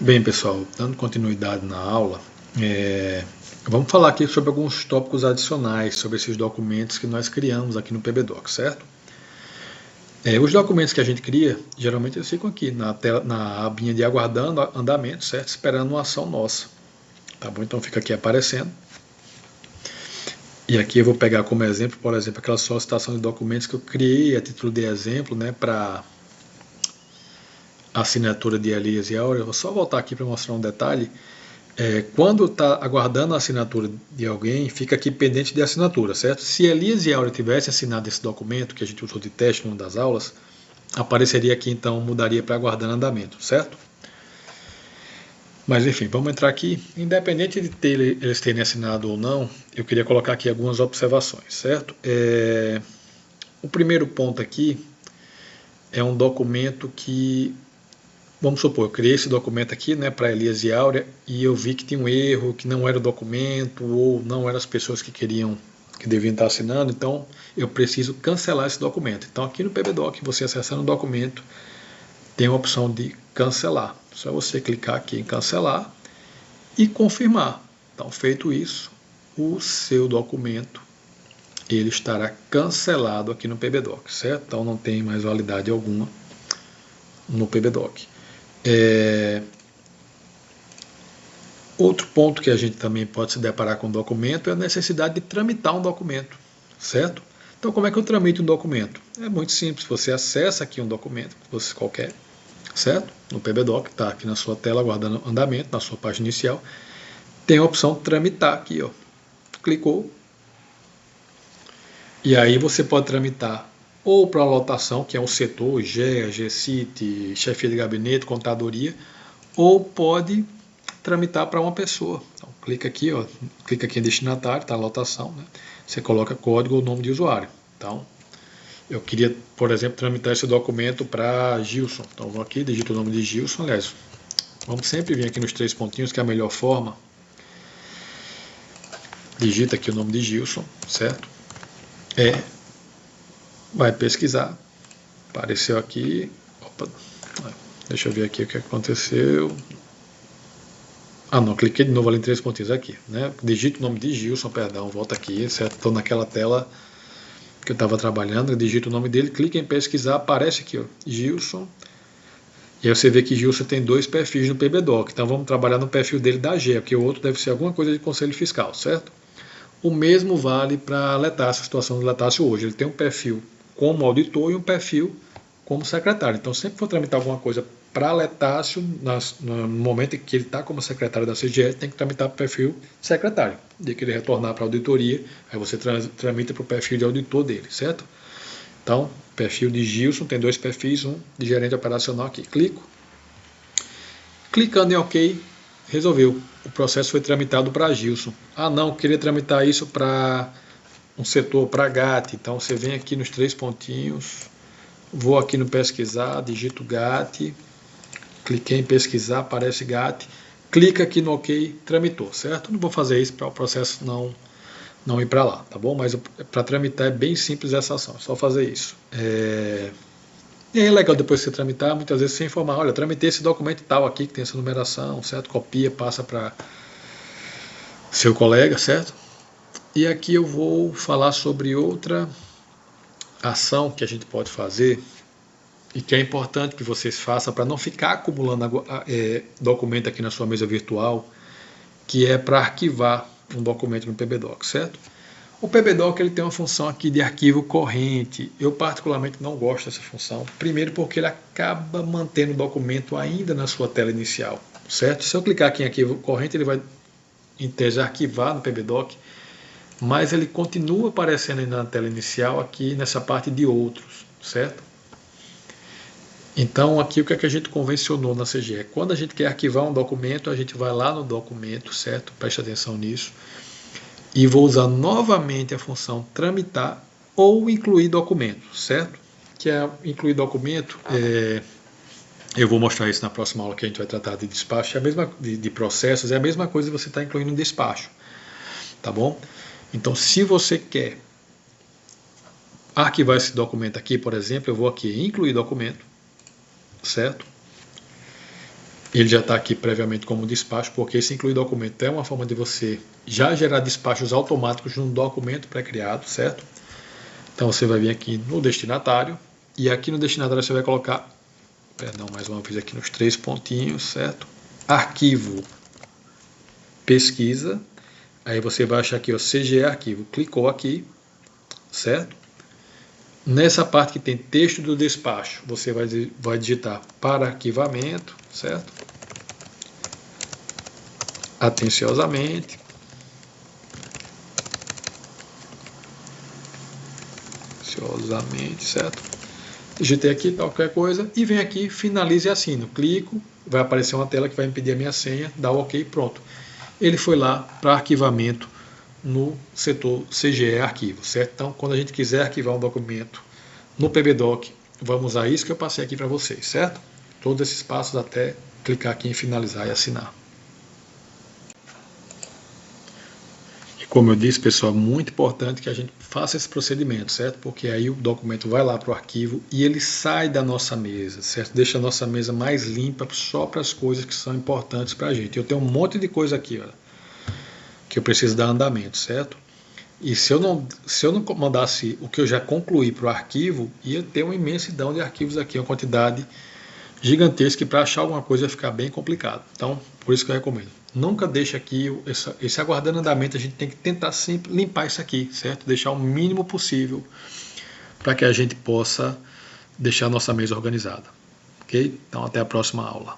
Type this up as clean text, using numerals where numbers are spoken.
Bem, pessoal, dando continuidade na aula, vamos falar aqui sobre alguns tópicos adicionais sobre esses documentos que nós criamos aqui no PBDoc, certo? Os documentos que a gente cria, geralmente eles ficam aqui na tela, na abinha de aguardando andamento, certo? Esperando uma ação nossa, tá bom? Então fica aqui aparecendo. E aqui eu vou pegar como exemplo, por exemplo, aquela solicitação de documentos que eu criei a título de exemplo, né, para assinatura de Elias e Áurea. Eu vou só voltar aqui para mostrar um detalhe. Quando está aguardando a assinatura de alguém, fica aqui pendente de assinatura, certo? Se Elias e Áurea tivessem assinado esse documento que a gente usou de teste numa das aulas, apareceria aqui, então mudaria para aguardando andamento, certo? Mas enfim, vamos entrar aqui. Independente de eles terem assinado ou não, eu queria colocar aqui algumas observações, certo? O primeiro ponto aqui é um documento que, vamos supor, eu criei esse documento aqui, né, para Elias e Áurea, e eu vi que tinha um erro, que não era o documento, ou não eram as pessoas que deviam estar assinando, então eu preciso cancelar esse documento. Então aqui no PBDoc, você acessando o documento, tem a opção de cancelar. Só você clicar aqui em cancelar e confirmar. Então, feito isso, o seu documento ele estará cancelado aqui no PBDoc, certo? Então não tem mais validade alguma no PBDoc. Outro ponto que a gente também pode se deparar com o documento é a necessidade de tramitar um documento, certo? Então, como é que eu tramito um documento? É muito simples, você acessa aqui um documento, você qualquer, certo? No PBDoc, está aqui na sua tela aguardando andamento, na sua página inicial, tem a opção tramitar aqui, ó. Clicou, e aí você pode tramitar ou para lotação, que é um setor, GEA, GCIT, chefia de gabinete, contadoria, ou pode tramitar para uma pessoa. Então, clica aqui, ó, clica aqui em destinatário, está a lotação, né? Você coloca código ou nome de usuário. Então, eu queria, por exemplo, tramitar esse documento para Gilson. Então, vou aqui, digito o nome de Gilson, aliás, vamos sempre vir aqui nos 3 pontinhos, que é a melhor forma. Digita aqui o nome de Gilson, certo? Vai pesquisar. Apareceu aqui. Opa, deixa eu ver aqui o que aconteceu. Não, cliquei de novo ali em 3 pontinhos aqui, né? Digito o nome de Gilson, perdão, volta aqui, certo? Estou naquela tela que eu estava trabalhando, digito o nome dele, clica em pesquisar, aparece aqui, ó, Gilson. E aí você vê que Gilson tem 2 perfis no PBDoc, então vamos trabalhar no perfil dele da GEA, porque o outro deve ser alguma coisa de conselho fiscal, certo? O mesmo vale para a Letácio, a situação do Letácio hoje. Ele tem um perfil como auditor e um perfil como secretário. Então, sempre que for tramitar alguma coisa para Letácio, no momento em que ele está como secretário da CGE, tem que tramitar para o perfil secretário. De que ele retornar para a auditoria, aí você tramita para o perfil de auditor dele, certo? Então, perfil de Gilson, tem 2 perfis, um de gerente operacional aqui. Clico. Clicando em OK, resolveu. O processo foi tramitado para Gilson. Não, queria tramitar isso para um setor, para GAT. Então você vem aqui nos 3 pontinhos, vou aqui no pesquisar, digito GAT, cliquei em pesquisar, aparece GAT, clica aqui no OK, tramitou, certo? Não vou fazer isso para o processo não ir para lá, tá bom? Mas para tramitar é bem simples essa ação, é só fazer isso. E aí é legal depois que você tramitar, muitas vezes você informar, olha, tramitei esse documento tal aqui, que tem essa numeração, certo? Copia, passa para seu colega, certo? E aqui eu vou falar sobre outra ação que a gente pode fazer e que é importante que vocês façam para não ficar acumulando documento aqui na sua mesa virtual, que é para arquivar um documento no PBDoc, certo? O PBDoc ele tem uma função aqui de arquivo corrente. Eu particularmente não gosto dessa função. Primeiro porque ele acaba mantendo o documento ainda na sua tela inicial, certo? Se eu clicar aqui em arquivo corrente, ele vai, em tese, arquivar no PBDoc, mas ele continua aparecendo ainda na tela inicial aqui nessa parte de outros, certo? Então aqui o que é que a gente convencionou na CGE? Quando a gente quer arquivar um documento, a gente vai lá no documento, certo? Preste atenção nisso. E vou usar novamente a função tramitar ou incluir documento, certo? Que é incluir documento, eu vou mostrar isso na próxima aula que a gente vai tratar de despacho, é a mesma, de processos, é a mesma coisa que você está incluindo um despacho, tá bom? Então, se você quer arquivar esse documento aqui, por exemplo, eu vou aqui em incluir documento, certo? Ele já está aqui previamente como despacho, porque esse incluir documento é uma forma de você já gerar despachos automáticos num documento pré-criado, certo? Então você vai vir aqui no destinatário, e aqui no destinatário você vai colocar, perdão, mais uma vez aqui nos 3 pontinhos, certo? Arquivo pesquisa, aí você vai achar aqui, ó, CGE arquivo, clicou aqui, certo? Nessa parte que tem texto do despacho, você vai digitar para arquivamento, certo? Atenciosamente. Atenciosamente, certo? Digitei aqui qualquer coisa e vem aqui, finalize e assino. Clico, vai aparecer uma tela que vai me pedir a minha senha, dá o OK, pronto. Ele foi lá para arquivamento no setor CGE arquivo, certo? Então, quando a gente quiser arquivar um documento no PBDoc, vamos usar isso que eu passei aqui para vocês, certo? Todos esses passos até clicar aqui em finalizar e assinar. E como eu disse, pessoal, muito importante que a gente faça esse procedimento, certo? Porque aí o documento vai lá para o arquivo e ele sai da nossa mesa, certo? Deixa a nossa mesa mais limpa só para as coisas que são importantes para a gente. Eu tenho um monte de coisa aqui, ó, que eu preciso dar andamento, certo? E se eu não mandasse o que eu já concluí para o arquivo, ia ter uma imensidão de arquivos aqui, uma quantidade gigantesca, e para achar alguma coisa ia ficar bem complicado. Então, por isso que eu recomendo. Nunca deixe aqui esse aguardando andamento, a gente tem que tentar sempre limpar isso aqui, certo? Deixar o mínimo possível para que a gente possa deixar a nossa mesa organizada. Ok? Então, até a próxima aula.